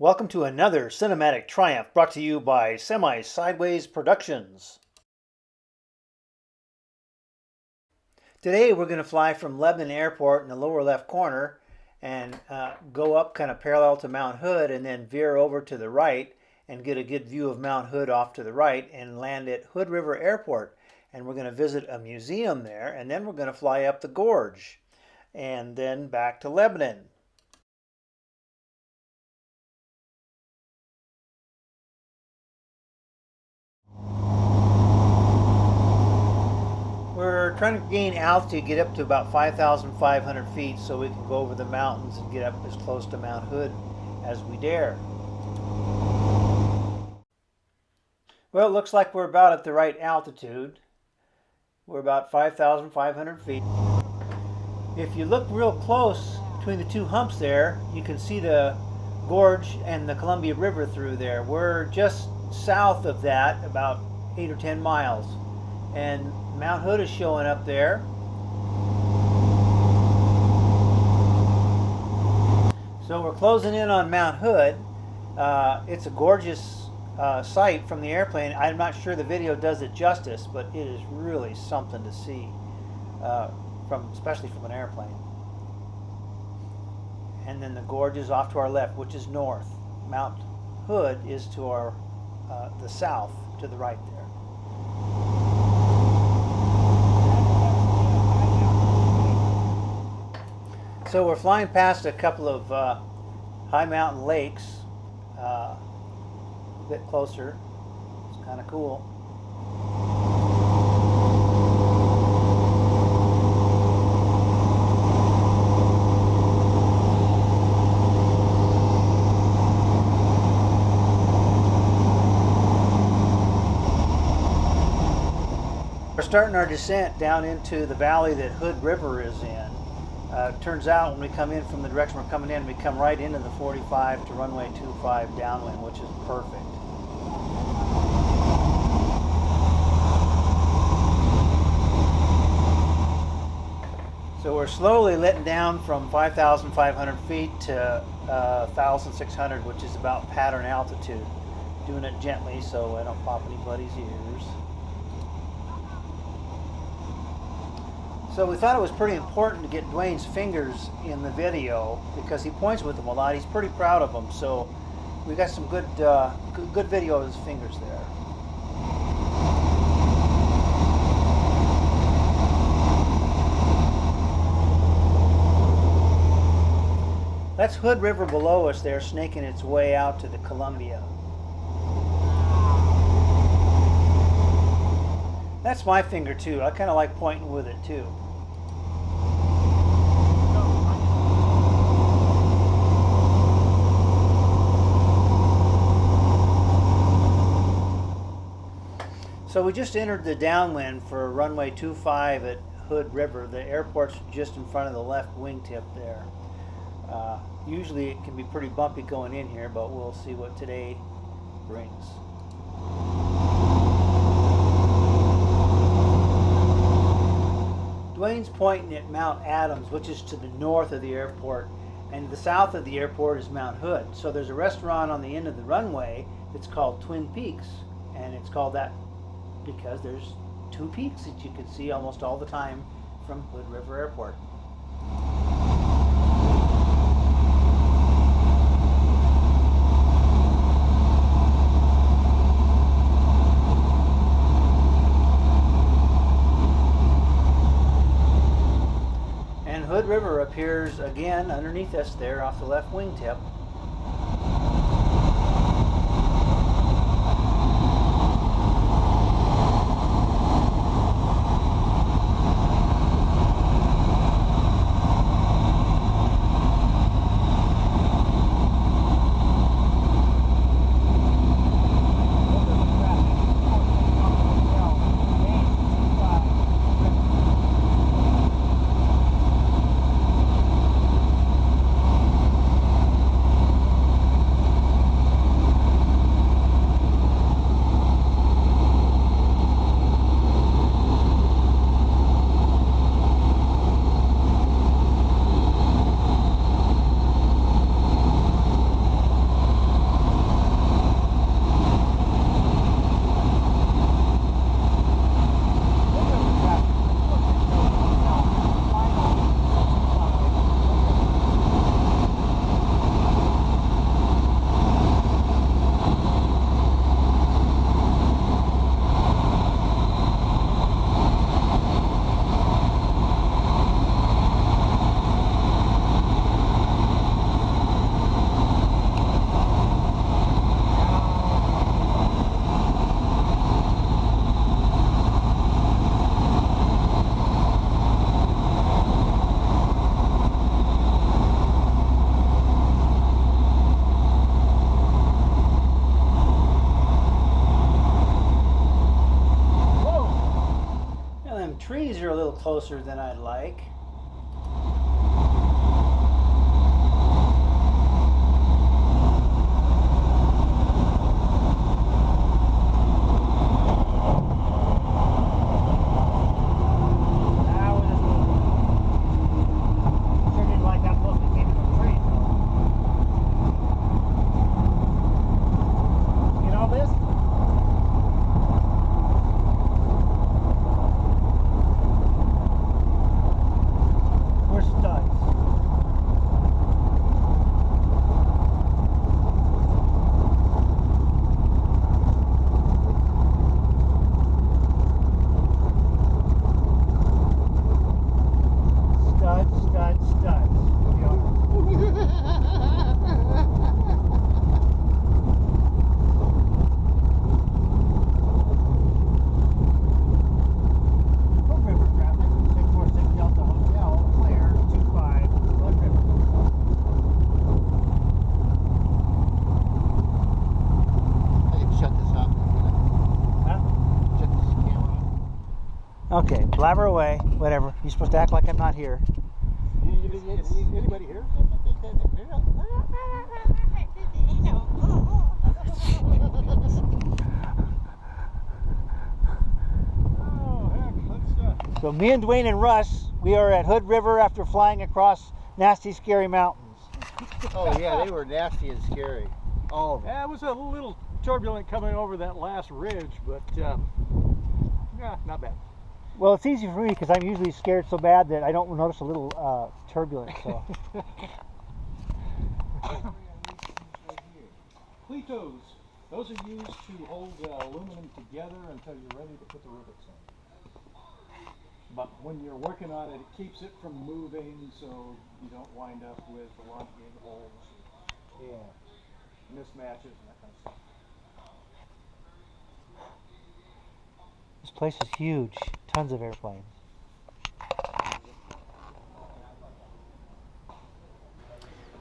Welcome to another cinematic triumph brought to you by Sideways Productions. Today we're going to fly from Lebanon Airport in the lower left corner and go up kind of parallel to Mount Hood and then veer over to the right and get a good view of Mount Hood off to the right and land at Hood River Airport. And we're going to visit a museum there, and then we're going to fly up the gorge and then back to Lebanon. We're trying to gain altitude, get up to about 5,500 feet so we can go over the mountains and get up as close to Mount Hood as we dare. Well, it looks like we're about at the right altitude. We're about 5,500 feet. If you look real close between the two humps there, you can see the gorge and the Columbia River through there. We're just south of that, about 8 or 10 miles. And Mount Hood is showing up there. So we're closing in on Mount Hood. It's a gorgeous sight from the airplane. I'm not sure the video does it justice, but it is really something to see, especially from an airplane. And then the gorge is off to our left, which is north. Mount Hood is to our the south, to the right there. So we're flying past a couple of high mountain lakes, a bit closer. It's kind of cool. We're starting our descent down into the valley that Hood River is in. Turns out when we come in from the direction we're coming in, we come right into the 45 to runway 25 downwind, which is perfect. So we're slowly letting down from 5,500 feet to 1,600, which is about pattern altitude. Doing it gently so I don't pop anybody's ears. So we thought it was pretty important to get Dwayne's fingers in the video because he points with them a lot. He's pretty proud of them. So we got some good video of his fingers there. That's Hood River below us there, snaking its way out to the Columbia. That's my finger too. I kind of like pointing with it too. So we just entered the downwind for runway 25 at Hood River. The airport's just in front of the left wingtip there. Usually it can be pretty bumpy going in here, but we'll see what today brings. Dwayne's pointing at Mount Adams, which is to the north of the airport, and the south of the airport is Mount Hood. So there's a restaurant on the end of the runway that's called Twin Peaks, and it's called that because there's two peaks that you can see almost all the time from Hood River Airport. And Hood River appears again underneath us there off the left wingtip. closer than I'd like. Okay, blabber away, whatever. You're supposed to act like I'm not here. Anybody here? So me and Dwayne and Russ, we are at Hood River after flying across nasty, scary mountains. Oh yeah, they were nasty and scary. All of them. Yeah, it was a little turbulent coming over that last ridge, but yeah, not bad. Well, it's easy for me because I'm usually scared so bad that I don't notice a little turbulence. So. Cletos. Those are used to hold aluminum together until you're ready to put the rivets in. But when you're working on it, it keeps it from moving so you don't wind up with a lot of big holes, mismatches, and that kind of stuff. This place is huge. Tons of airplanes.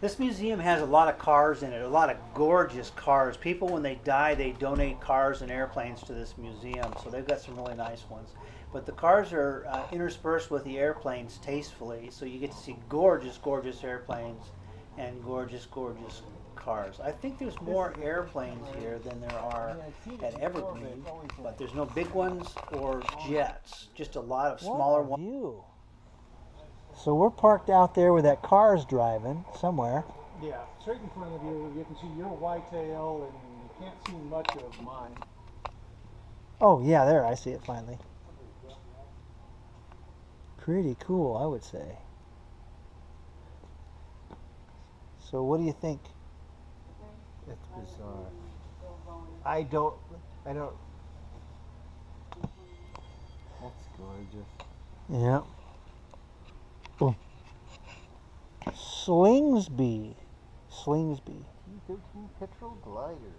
This museum has a lot of cars in it, a lot of gorgeous cars. People, when they die, they donate cars and airplanes to this museum, so they've got some really nice ones. But the cars are interspersed with the airplanes tastefully, so you get to see gorgeous, gorgeous airplanes and gorgeous, gorgeous cars. I think there's more airplanes here than there are at Evergreen, but there's no big ones or jets, just a lot of smaller ones. So we're parked out there where that car is driving somewhere. Yeah, straight in front of you, you can see your whitetail, and you can't see much of mine. Oh yeah, there, I see it finally. Pretty cool, I would say. So what do you think? It's bizarre. I don't. That's gorgeous. Yeah. Oh. Slingsby. 13 petrol glider.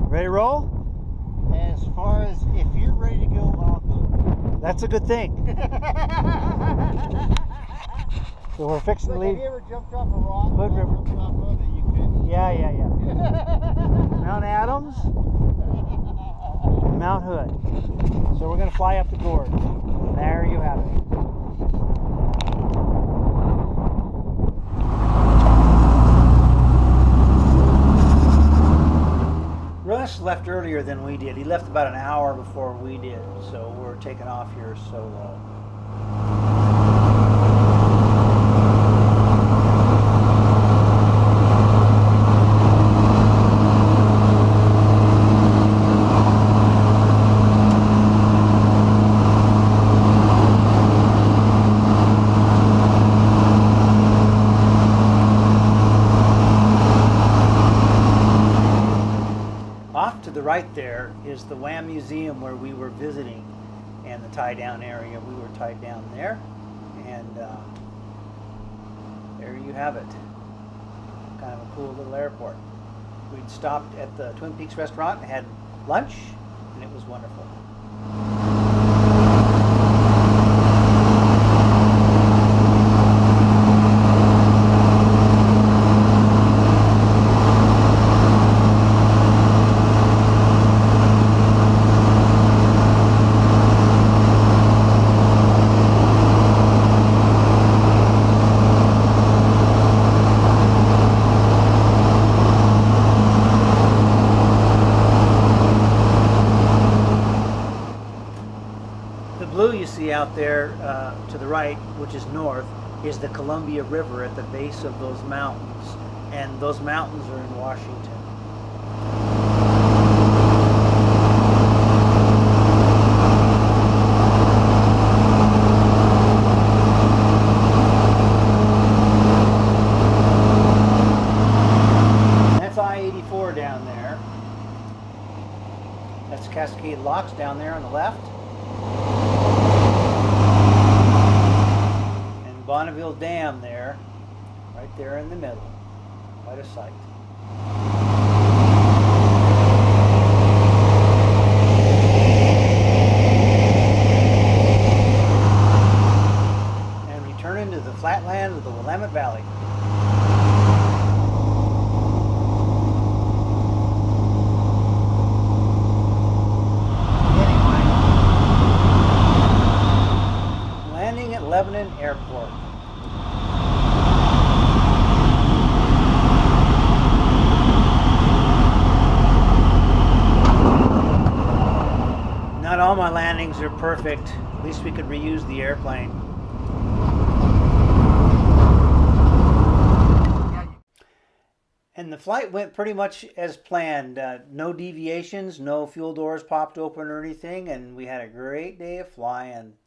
Ready to roll? As far as if you're ready to go, I'll go. That's a good thing. So we're fixing to leave. Have you ever jumped off a rock? Hood River. Jumped off of it, you couldn't. Yeah. Mount Adams, Mount Hood. So we're going to fly up the gorge. There you have it. Russ left earlier than we did. He left about an hour before we did, so we're taking off here solo. Right there is the WAAAMmusium where we were visiting, and the tie down area. We were tied down there, and there you have it. Kind of a cool little airport. We'd stopped at the Twin Peaks restaurant and had lunch, and it was wonderful. out there to the right, which is north, is the Columbia River at the base of those mountains. And those mountains are in Washington. That's I-84 down there. That's Cascade Locks down there on the left. And Bonneville Dam there, right there in the middle. Quite a sight. And we turn into the flatlands of the Willamette Valley. Landing at Lebanon Airport. Not all my landings are perfect. At least we could reuse the airplane. And the flight went pretty much as planned. No deviations, no fuel doors popped open or anything, and we had a great day of flying.